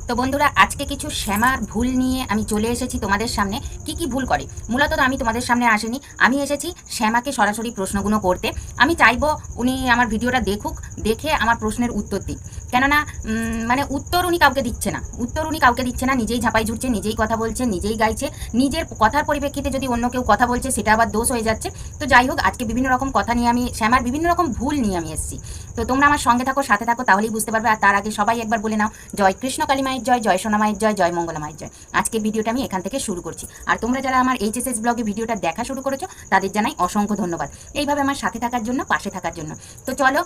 তো বন্ধুরা, আজকে কিছু শ্যামার ভুল নিয়ে আমি চলে এসেছি তোমাদের সামনে। কি ভুল করে মূলত আমি তোমাদের সামনে আসিনি, আমি এসেছি শ্যামাকে সরাসরি প্রশ্নগুলো করতে। আমি চাইবো উনি আমার ভিডিওটা দেখুক, দেখে আমার প্রশ্নের উত্তর দিক। কেননা মানে উত্তর উনি কাউকে দিচ্ছে না, নিজেই ঝাঁপাই ঝুড়ছে, নিজেই কথা বলছে, নিজেই গাইছে। নিজের কথার পরিপ্রেক্ষিতে যদি অন্য কেউ কথা বলছে সেটা আবার দোষ হয়ে যাচ্ছে। তো যাই হোক, আজকে বিভিন্ন রকম কথা নিয়ে আমি শ্যামার বিভিন্ন রকম ভুল নিয়ে আমি এসেছি। তো তোমরা আমার সঙ্গে থাকো, সাথে থাকো, তাহলেই বুঝতে পারবে। আর তার আগে সবাই একবার বলে নাও, জয় কৃষ্ণ কালী মায়ের জয়, জয় সোনা মায়ের জয়, জয় মঙ্গলা মায়ের জয়। আজকে ভিডিওটা আমি এখান থেকে শুরু করছি। আর তোমরা যারা আমার এইচএসএস ব্লগে ভিডিওটা দেখা শুরু করেছো তাদের জানাই অসংখ্য ধন্যবাদ, এইভাবে আমার সাথে থাকার জন্য, পাশে থাকার জন্য। তো চলো,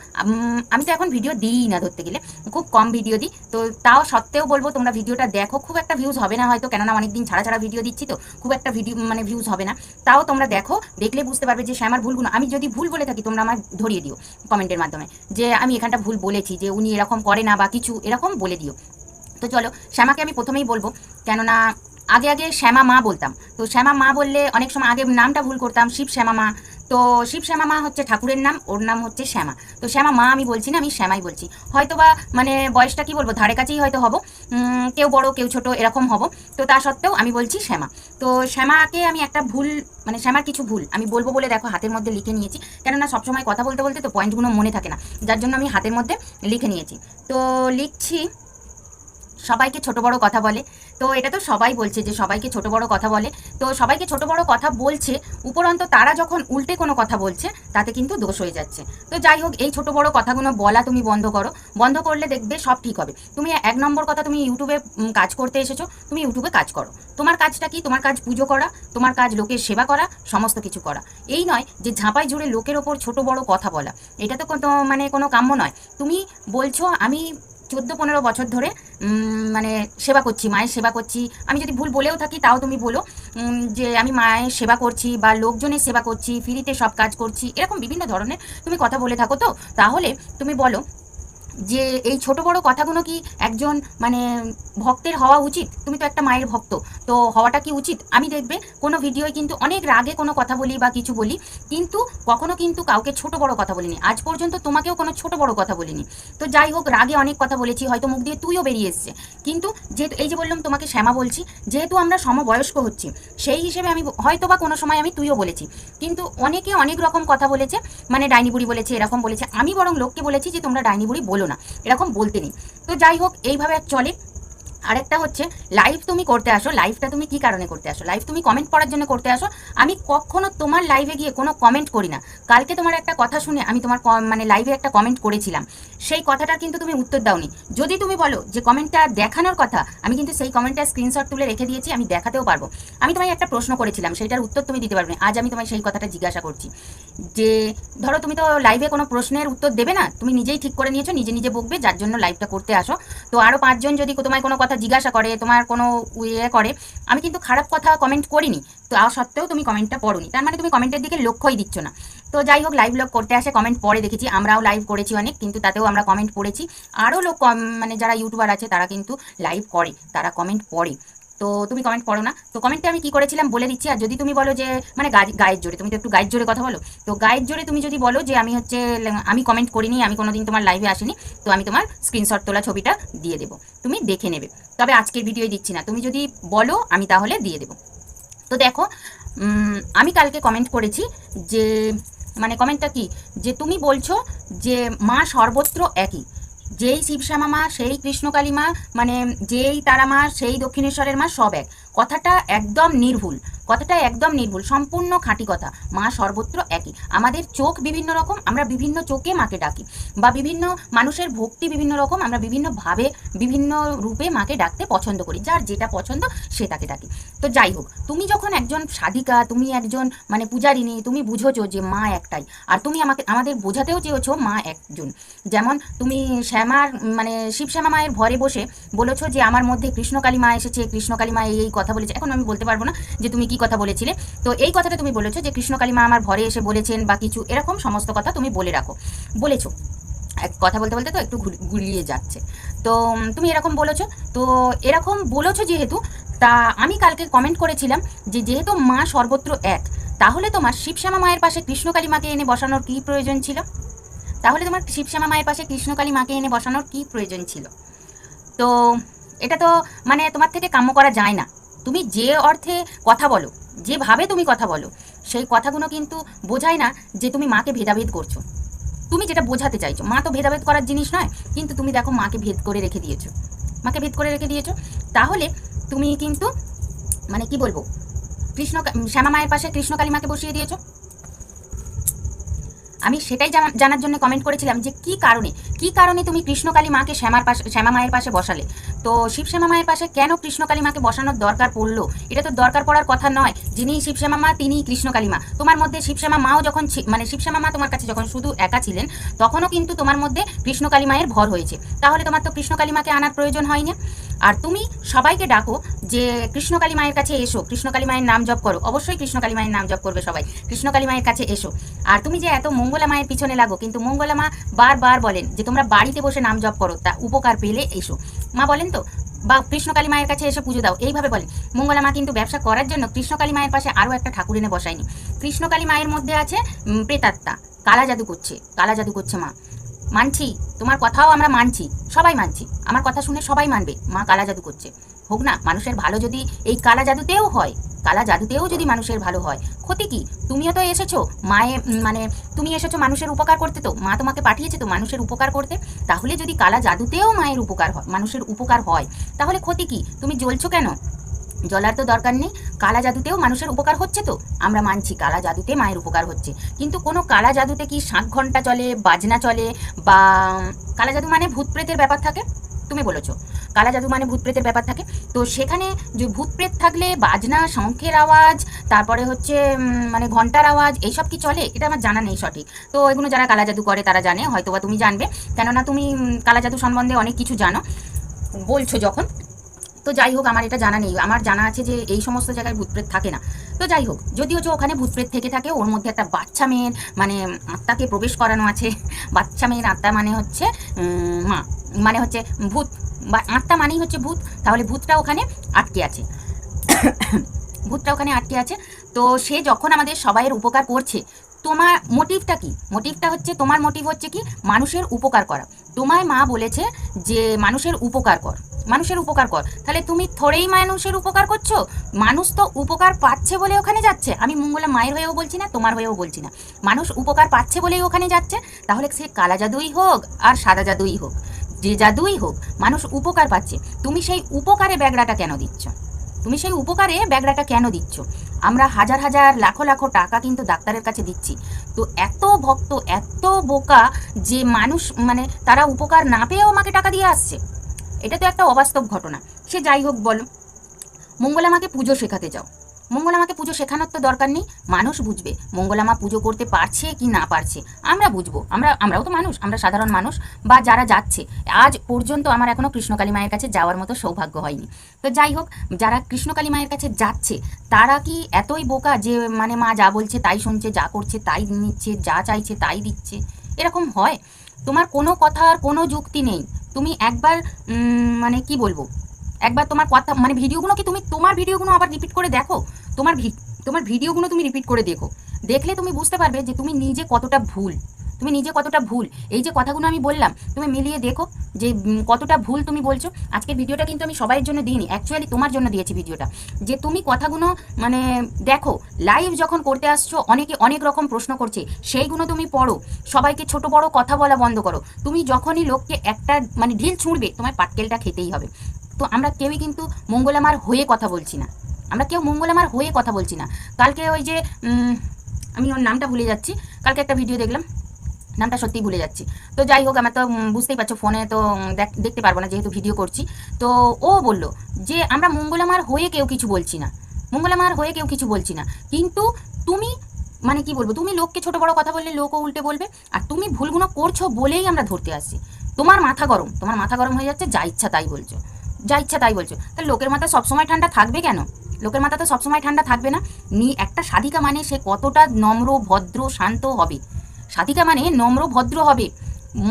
আমি তো এখন ভিডিও দিই না, ধরতে গেলে খুব কম ভিডিও দিই। তো তাও সত্ত্বেও বলবো তোমরা ভিডিওটা দেখো। খুব একটা ভিউজ হবে না হয়তো, কেননা অনেকদিন ছাড়া ছাড়া ভিডিও দিচ্ছি, তো খুব একটা ভিডিও মানে ভিউজ হবে না। তাও তোমরা দেখো, দেখলে বুঝতে পারবে যে শ্যামার ভুলগুলো, আমি যদি ভুল বলে থাকি তোমরা আমায় ধরিয়ে দিও কমেন্টের মাধ্যমে, যে আমি এখানটা ভুল বলেছি, যে উনি এরকম করে না বা কিছু এরকম বলে দিও। তো চলো, শ্যামাকে আমি প্রথমেই বলবো, কেননা আগে আগে শ্যামা মা বলতাম। তো শ্যামা মা বললে অনেক সময় আগে নামটা ভুল করতাম, শিব শ্যামা মা। তো শিব শ্যামা মা হচ্ছে ঠাকুরের নাম, ওর নাম হচ্ছে শ্যামা। তো শ্যামা মা আমি বলছি না, আমি শ্যামাই বলছি। হয়তো বা মানে বয়সটা কি বলবো, ধারে কাছেই হয়তো হব, কেউ বড় কেউ ছোট এরকম হব। তো তা সত্ত্বেও আমি বলছি শ্যামা। তো শ্যামাকে আমি একটা ভুল, মানে শ্যামার কিছু ভুল আমি বলবো বলে দেখো হাতের মধ্যে লিখে নিয়েছি। কেননা সবসময় কথা বলতে বলতে তো পয়েন্টগুলো মনে থাকে না, যার জন্য আমি হাতের মধ্যে লিখে নিয়েছি। তো লিখছি, সবাইকে ছোট বড় কথা বলে। তো এটা তো সবাই বলছে যে সবাইকে ছোট বড় কথা বলে। তো সবাইকে ছোট বড় কথা বলছে, উপরন্ত তারা যখন উল্টে কোনো কথা বলছে তাতে কিন্তু দোষ হয়ে যাচ্ছে। তো যাই হোক, এই ছোট বড় কথাগুলো বলা তুমি বন্ধ করো। বন্ধ করলে দেখবে সব ঠিক হবে। তুমি এক নম্বর কথা, তুমি ইউটিউবে কাজ করতে এসেছো, তুমি ইউটিউবে কাজ করো। তোমার কাজটা কি? তোমার কাজ পুজো করা, তোমার কাজ লোকের সেবা করা, সমস্ত কিছু করা। এই নয় যে ঝাঁপাই জুড়ে লোকের ওপর ছোট বড় কথা বলা। এটা তো কোনো মানে কোনো কাম্য নয়। তুমি বলছো আমি 14-15 বছর ধরে মানে সেবা করছি, মায়ের সেবা করছি। আমি যদি ভুল বলেও থাকি তাও তুমি বলো যে আমি মায়ের সেবা করছি বা লোকজনের সেবা করছি, ফ্রিতে সব কাজ করছি, এরকম বিভিন্ন ধরনের তুমি কথা বলে থাকো। তো তাহলে তুমি বলো যে এই ছোট বড় কথাগুলো কি একজন মানে ভক্তের হওয়া উচিত? তুমি তো একটা মায়ের ভক্ত, তো হওয়াটা কি উচিত? আমি দেখবে কোনো ভিডিওয় কিন্তু অনেক রাগে কোনো কথা বলি বা কিছু বলি, কিন্তু কখনো কিন্তু কাউকে ছোট বড় কথা বলিনি। আজ পর্যন্ত তোমাকেও কোনো ছোট বড় কথা বলিনি। তো যাই হোক, রাগে অনেক কথা বলেছি, হয়তো মুখ দিয়ে তুইও বেরিয়ে এসছে। কিন্তু যেহেতু এই যে বললাম তোমাকে শ্যামা বলছি, যেহেতু আমরা সমবয়স্ক হচ্ছি, সেই হিসেবে আমি হয়তো বা কোনো সময় আমি তুইও বলেছি। কিন্তু অনেকে অনেক রকম কথা বলেছে, মানে ডাইনি বুড়ি বলেছে, এরকম বলেছে। আমি বরং লোককে বলেছি যে তোমরা ডাইনি বুড়ি বলো না, এরকম বলতে নেই। তো যাই হোক, এইভাবে চলে। আরেকটা হচ্ছে, লাইভ তুমি করতে আসো, লাইভটা তুমি কি কারণে করতে আসো? লাইভ তুমি কমেন্ট পড়ার জন্য করতে আসো। আমি কখনো তোমার লাইভে গিয়ে কোনো কমেন্ট করি না। কালকে তোমার একটা কথা শুনে আমি তোমার মানে লাইভে একটা কমেন্ট করেছিলাম, সেই কথাটার কিন্তু তুমি উত্তর দাওনি। যদি তুমি বলো যে কমেন্টটা দেখানোর কথা, আমি কিন্তু সেই কমেন্টটা স্ক্রিনশট তুলে রেখে দিয়েছি, আমি দেখাতেও পারবো। আমি তোমায় একটা প্রশ্ন করেছিলাম, সেইটার উত্তর তুমি দিতে পারবে না। আজ আমি তোমায় সেই কথাটা জিজ্ঞাসা করছি, যে ধরো তুমি তো লাইভে কোনো প্রশ্নের উত্তর দেবে না, তুমি নিজেই ঠিক করে নিয়েছো নিজে নিজে বকবে, যার জন্য লাইভটা করতে আসো। তো আরও 5 জন যদি তোমায় কোনো কথা জিজ্ঞাসা করে, তোমার কোনো ইয়ে করে, আমি কিন্তু খারাপ কথা কমেন্ট করিনি। তো তা সত্ত্বেও তুমি কমেন্টটা পড়োনি, তার মানে তুমি কমেন্টের দিকে লক্ষ্যই দিচ্ছ না। তো যাই হোক, লাইভ লোক করতে আসে, কমেন্ট পড়ে দেখেছি, আমরাও লাইভ করেছি অনেক, কিন্তু তাতেও আমরা কমেন্ট পড়েছি। আরও লোক মানে যারা ইউটিউবার আছে তারা কিন্তু লাইভ করে, তারা কমেন্ট পড়ে। তো তুমি কমেন্ট পড়ো না। তো কমেন্টে আমি কি করেছিলাম বলে দিচ্ছি। আর যদি তুমি বলো যে মানে গায়ের জোরে, তুমি তো একটু গায়ের জোরে কথা বলো, তো গায়ের জোরে তুমি যদি বলো যে আমি হচ্ছে আমি কমেন্ট করিনি, আমি কোনোদিন তোমার লাইভে আসিনি, তো আমি তোমার স্ক্রিনশট তোলা ছবিটা দিয়ে দেবো, তুমি দেখে নেবে। তবে আজকের ভিডিওই দিচ্ছি না, তুমি যদি বলো আমি তাহলে দিয়ে দেবো। তো দেখো, আমি কালকে কমেন্ট করেছি যে মানে কমেন্টটা কি, যে তুমি বলছো যে মা সর্বত্র একই, যেই শিবশ্যামা মা সেই কৃষ্ণকালী মা, মানে যেই তারা মা সেই দক্ষিণেশ্বরের মা, সব এক। কথাটা একদম নির্ভুল, কথাটা একদম নির্ভুল, সম্পূর্ণ খাঁটি কথা। মা সর্বত্র একই। আমাদের চোখ বিভিন্ন রকম, আমরা বিভিন্ন চোখে মাকে ডাকি, বা বিভিন্ন মানুষের ভক্তি বিভিন্ন রকম, আমরা বিভিন্নভাবে বিভিন্ন রূপে মাকে ডাকতে পছন্দ করি, যার যেটা পছন্দ সে তাকে ডাকি। তো যাই হোক, তুমি যখন একজন সাধিকা, তুমি একজন মানে পূজারিনী, তুমি বুঝোছো যে মা একটাই, আর তুমি আমাদের বোঝাতেও চেয়েছো মা একজন। যেমন তুমি শ্যামার মানে শিবশ্যামা মায়ের ঘরে বসে বলেছো যে আমার মধ্যে কৃষ্ণকালী মা এসেছে, কৃষ্ণকালী মা এই কথা বলেছে। এখন আমি বলতে পারবো না যে তুমি কি কথা বলেছিলে। তো এই কথাটা তুমি বলেছো যে কৃষ্ণকালী মা আমার ঘরে এসে বলেছেন বা কিছু, এরকম সমস্ত কথা তুমি বলে রাখো, বলেছো। কথা বলতে বলতে তো একটু গুলিয়ে যাচ্ছে। তো তুমি এরকম বলেছো। তো এরকম বলেছো যেহেতু, তা আমি কালকে কমেন্ট করেছিলাম যে যেহেতু মা সর্বত্র এক, তাহলে তোমার শিবশ্যামা মায়ের পাশে কৃষ্ণকালী মাকে এনে বসানোর কী প্রয়োজন ছিল? তাহলে তোমার শিবশ্যামা মায়ের পাশে কৃষ্ণকালী মাকে এনে বসানোর কী প্রয়োজন ছিল? তো এটা তো মানে তোমার থেকে কাম্য করা যায় না। তুমি যে অর্থে কথা বলো, যেভাবে তুমি কথা বলো, সেই কথাগুলো কিন্তু বোঝায় না যে তুমি মাকে ভেদাভেদ করছো। তুমি যেটা বোঝাতে চাইছো, মা তো ভেদাভেদ করার জিনিস নয়, কিন্তু তুমি দেখো মাকে ভেদ করে রেখে দিয়েছো, মাকে ভেদ করে রেখে দিয়েছো। তাহলে তুমি কিন্তু মানে কি বলবো, কৃষ্ণ শ্যামা মায়ের পাশে কৃষ্ণকালী মাকে বসিয়ে দিয়েছো। আমি সেটাই জানার জন্য কমেন্ট করেছিলাম যে কি কারণে তুমি কৃষ্ণকালী মাকে শ্যামা মায়ের পাশে বসালে। তো শিব শ্যামা মায়ের পাশে কেন কৃষ্ণকালী মাকে বসানোর দরকার পড়লো? এটা তো দরকার পড়ার কথা নয়। যিনি শিব শ্যামা মা তিনিই কৃষ্ণকালী মা। তোমার মধ্যে শিব শ্যামা মাও যখন মানে শিব শ্যামা মা তোমার কাছে যখন শুধু একা ছিলেন, তখনও কিন্তু তোমার মধ্যে কৃষ্ণকালী মায়ের ভর হয়েছে। তাহলে তোমার তো কৃষ্ণকালী মাকে আনার প্রয়োজন হয়নি। আর তুমি সবাইকে ডাকো যে কৃষ্ণকালী মায়ের কাছে এসো, কৃষ্ণকালী মায়ের নাম জপ করো। অবশ্যই কৃষ্ণকালী মায়ের নাম জপ করবে সবাই, কৃষ্ণকালী মায়ের কাছে এসো। আর তুমি যে এত মঙ্গলা মায়ের পিছনে লাগো, কিন্তু মঙ্গলা মা বারবার বলেন যে তোমরা বাড়িতে বসে নাম জপ করো, তা উপকার পেলে এসো। মা বলেন তো, বা কৃষ্ণকালী মায়ের কাছে এসে পুজো দাও, এইভাবে বলেন। মঙ্গলা মা কিন্তু ব্যবসা করার জন্য কৃষ্ণকালী মায়ের পাশে আরও একটা ঠাকুর এনে বসায়নি। কৃষ্ণকালী মায়ের মধ্যে আছে প্রেতাত্মা, কালা জাদু করছে মা। মানছি, তোমার কথাও আমরা মানছি, সবাই মানছি, আমার কথা শুনে সবাই মানবে মা কালা জাদু করছে। হোক না, মানুষের ভালো যদি এই কালা জাদুতেও হয়, কালা জাদুতেও যদি মানুষের ভালো হয়, ক্ষতি কি? তুমিও তো এসেছো মায়ে মানে তুমি এসেছো মানুষের উপকার করতে, তো মা তোমাকে পাঠিয়েছে তো মানুষের উপকার করতে। তাহলে যদি কালা জাদুতেও মায়ের উপকার হয়, মানুষের উপকার হয়, তাহলে ক্ষতি কি? তুমি জ্বলছো কেন? জ্বলার তো দরকার নেই। কালা জাদুতেও মানুষের উপকার হচ্ছে, তো আমরা মানছি কালা জাদুতে মায়ের উপকার হচ্ছে। কিন্তু কোনো কালা জাদুতে কি 7 ঘন্টা চলে, বাজনা চলে, বা কালা জাদু মানে ভূত প্রেতের ব্যাপার থাকে? তুমি বলেছো কালা জাদু মানে ভূত প্রেতের ব্যাপার থাকে। তো সেখানে যে ভূত প্রেত থাকলে বাজনা, শঙ্খের আওয়াজ, তারপরে হচ্ছে মানে ঘন্টার আওয়াজ, এইসব কি চলে? এটা আমার জানা নেই সঠিক। তো এগুলো যারা কালা জাদু করে তারা জানে, হয়তোবা তুমি জানবে, কেননা তুমি কালা জাদু সম্বন্ধে অনেক কিছু জানো বলছো যখন। তো যাই হোক, আমার এটা জানা নেই। আমার জানা আছে যে এই সমস্ত জায়গায় ভূতপ্রেত থাকে না। তো যাই হোক, যদিও যে ওখানে ভূতপ্রেত থেকে থাকে, ওর মধ্যে একটা বাচ্চা মেয়ের মানে আত্মাকে প্রবেশ করানো আছে। বাচ্চা মেয়ের আত্মা মানে হচ্ছে মা, মানে হচ্ছে ভূত, বা আত্মা মানেই হচ্ছে ভূত। তাহলে ভূতটা ওখানে আটকে আছে, ভূতটা ওখানে আটকে আছে। তো সে যখন আমাদের সবাইয়ের উপকার করছে, তোমার মোটিভটা কি? মোটিভটা হচ্ছে, তোমার মোটিভ হচ্ছে কি? মানুষের উপকার করা। তোমায় মা বলেছে যে মানুষের উপকার কর, মানুষের উপকার কর। তাহলে তুমি থোড়েই মানুষের উপকার করছো? মানুষ তো উপকার পাচ্ছে বলে ওখানে যাচ্ছে। আমি মঙ্গলা মায়ের হয়েও বলছি না, তোমার হয়েও বলছি না, মানুষ উপকার পাচ্ছে বলেই ওখানে যাচ্ছে। তাহলে সে কালা জাদুই হোক আর সাদা জাদুই হোক, যে জাদুই হোক, মানুষ উপকার পাচ্ছে। তুমি সেই উপকারে ব্যাগড়াটা কেন দিচ্ছ? তুমি সেই উপকারে ব্যাগড়াটা কেন দিচ্ছ? আমরা হাজার হাজার লাখো লাখো টাকা কিন্তু ডাক্তারের কাছে দিচ্ছি। তো এত ভক্ত, এত বোকা যে মানুষ মানে তারা উপকার না পেয়েও আমাকে টাকা দিয়ে আসছে। এটা তো একটা অবাস্তব ঘটনা। সে যাই হোক, বলো, মঙ্গলা মাকে পুজো শেখাতে যাও। মঙ্গলা মাকে পুজো শেখানোর তো দরকার নেই, মানুষ বুঝবে মঙ্গলা মা পুজো করতে পারছে কি না পারছে। আমরা বুঝবো, আমরাও তো মানুষ, আমরা সাধারণ মানুষ। বা যারা যাচ্ছে, আজ পর্যন্ত আমার এখনো কৃষ্ণকালী মায়ের কাছে যাওয়ার মতো সৌভাগ্য হয়নি। তো যাই হোক, যারা কৃষ্ণকালী মায়ের কাছে যাচ্ছে, তারা কি এতই বোকা যে মানে মা যা বলছে তাই শুনছে, যা করছে তাই নিচ্ছে, যা চাইছে তাই দিচ্ছে? এরকম হয়? তোমার কোনো কথার কোনো যুক্তি নেই। তুমি একবার মানে কি বলবো, একবার তোমার কথা মানে ভিডিওগুলো কি তুমি তোমার ভিডিওগুলো আবার রিপিট করে দেখো, তোমার ভিডিওগুলো তুমি রিপিট করে দেখো, দেখলে তুমি বুঝতে পারবে যে তুমি নিজে কতটা ভুল, তুমি নিজে কতটা ভুল। এই যে কথাগুলো আমি বললাম, তুমি মিলিয়ে দেখো যে কতটা ভুল তুমি বলছো। আজকের ভিডিওটা কিন্তু আমি সবাইয়ের জন্য দিইনি, অ্যাকচুয়ালি তোমার জন্য দিয়েছি ভিডিওটা, যে তুমি কথাগুলো মানে দেখো। লাইভ যখন করতে আসছো, অনেকে অনেক রকম প্রশ্ন করছে, সেইগুলো তুমি পড়ো। সবাইকে ছোট বড় কথা বলা বন্ধ করো। তুমি যখনই লোককে একটা মানে ঢিল ছুঁড়বে, তোমার পাটকেলটা খেতেই হবে। তো আমরা কেউই কিন্তু মঙ্গলামার হয়ে কথা বলছি না, আমরা কেউ মঙ্গলামার হয়ে কথা বলছি না। কালকে ওই যে আমি ওর নামটা ভুলে যাচ্ছি, কালকে একটা ভিডিও দেখলাম, নামটা সত্যিই ভুলে যাচ্ছি। তো যাই হোক, আমার তো বুঝতেই পারছো ফোনে তো দেখতে পারবো না যেহেতু ভিডিও করছি। তো ও বলল যে আমরা মঙ্গলামার হয়ে কেউ কিছু বলছি না, মঙ্গলামার হয়ে কেউ কিছু বলছি না। কিন্তু তুমি মানে কি বলবো, তুমি লোককে ছোট বড় কথা বললে লোকও উল্টে বলবে, আর তুমি ভুলগুলো করছো বলেই আমরা ধরতে আসছি। তোমার মাথা গরম, তোমার মাথা গরম হয়ে যাচ্ছে, যা ইচ্ছা তাই বলছো, যা ইচ্ছা তাই বলছো। তাহলে লোকের মাথা সবসময় ঠান্ডা থাকবে কেন? লোকের মাথা তো সবসময় ঠান্ডা থাকবে না। একটা সাধিকা মানে সে কতটা নম্র, ভদ্র, শান্ত হবে। সাধিকা মানে নম্র, ভদ্র হবে।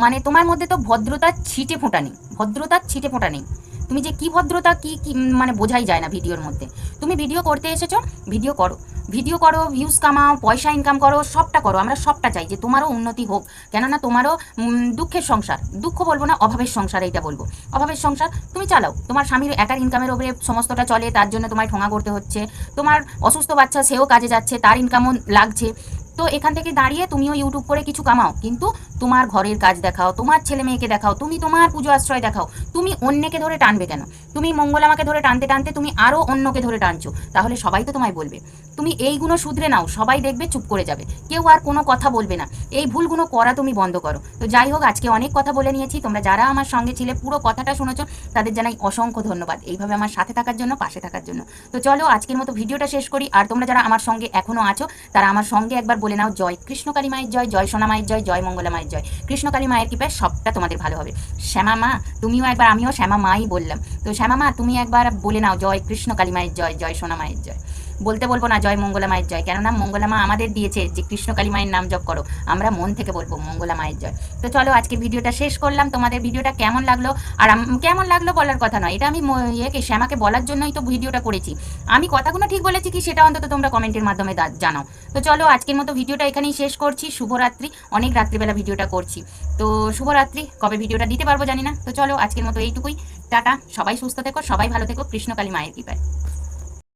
মানে তোমার মধ্যে তো ভদ্রতার ছিটে ফোঁটা নেই, ভদ্রতার ছিটে ফোঁটা নেই। তুমি যে কি ভদ্রতা কি কি মানে বোঝাই যায় না ভিডিওর মধ্যে। তুমি ভিডিও করতে এসেছো, ভিডিও করো, ভিডিও করো, ভিউজ কামাও, পয়সা ইনকাম করো, সবটা করো, আমরা সবটা চাই যে তোমারও উন্নতি হোক। কেননা তোমারও দুঃখের সংসার, দুঃখ বলবো না, অভাবের সংসার এইটা বলবো, অভাবের সংসার তুমি চালাও। তোমার স্বামীর একার ইনকামের ওপরে সমস্তটা চলে, তার জন্য তোমায় ঠোঙা করতে হচ্ছে। তোমার অসুস্থ বাচ্চা, সেও কাজে যাচ্ছে, তার ইনকামও লাগছে। তো এখান থেকে দাঁড়িয়ে তুমিও ইউটিউব করে কিছু কামাও, কিন্তু তোমার ঘরের কাজ দেখাও, তোমার ছেলে মেয়েকে দেখাও, তুমি তোমার পুজো আশ্রয় দেখাও। তুমি অন্যকে ধরে টানবে কেন? তুমি মঙ্গলামাকে ধরে টানতে টানতে তুমি আরও অন্যকে ধরে টানছো, তাহলে সবাই তো তোমায় বলবে। তুমি এইগুলো শুধরে নাও, সবাই দেখবে চুপ করে যাবে, কেউ আর কোনো কথা বলবে না। এই ভুলগুলো করা তুমি বন্ধ করো। তো যাই হোক, আজকে অনেক কথা বলে নিয়েছি। তোমরা যারা আমার সঙ্গে ছিলে, পুরো কথাটা শুনেছো, তাদের জানাই অসংখ্য ধন্যবাদ এইভাবে আমার সাথে থাকার জন্য, পাশে থাকার জন্য। তো চলো আজকের মতো ভিডিওটা শেষ করি। আর তোমরা যারা আমার সঙ্গে এখনো আছো, তারা আমার সঙ্গে একবার বলে নাও, জয় কৃষ্ণকালী মায়ের জয়, জয় সোনা মায়ের জয়, জয় মঙ্গলা মায়ের জয়। কৃষ্ণকালী মায়ের কৃপায় সবটা তোমাদের ভালো হবে। শ্যামা মা তুমিও একবার, আমিও শ্যামা মাই বললাম, তো শ্যামা মা তুমি একবার বলে নাও, জয় কৃষ্ণকালী মায়ের জয়, জয় সোনা মায়ের জয়। বলতে বলবো না জয় মঙ্গলা মায়ের জয়, কেননা মঙ্গলা মা আমাদের দিয়েছে যে কৃষ্ণকালী মায়ের নাম জপ করো, আমরা মন থেকে বলবো মঙ্গলা মায়ের জয়। তো চলো আজকের ভিডিওটা শেষ করলাম। তোমাদের ভিডিওটা কেমন লাগলো, আর কেমন লাগলো বলার কথা নয়, এটা আমি শ্যামাকে বলার জন্যই তো ভিডিওটা করেছি। আমি কথাগুলো ঠিক বলেছি কি সেটা অন্তত তোমরা কমেন্টের মাধ্যমে জানাও। তো চলো আজকের মতো ভিডিওটা এখানেই শেষ করছি। শুভরাত্রি, অনেক রাত্রিবেলা ভিডিওটা করছি, তো শুভরাত্রি। কবে ভিডিওটা দিতে পারবো জানি না। তো চলো আজকের মতো এইটুকুই, টাটা। সবাই সুস্থ থেকো, সবাই ভালো থেকো, কৃষ্ণকালী মায়ের কৃপায়।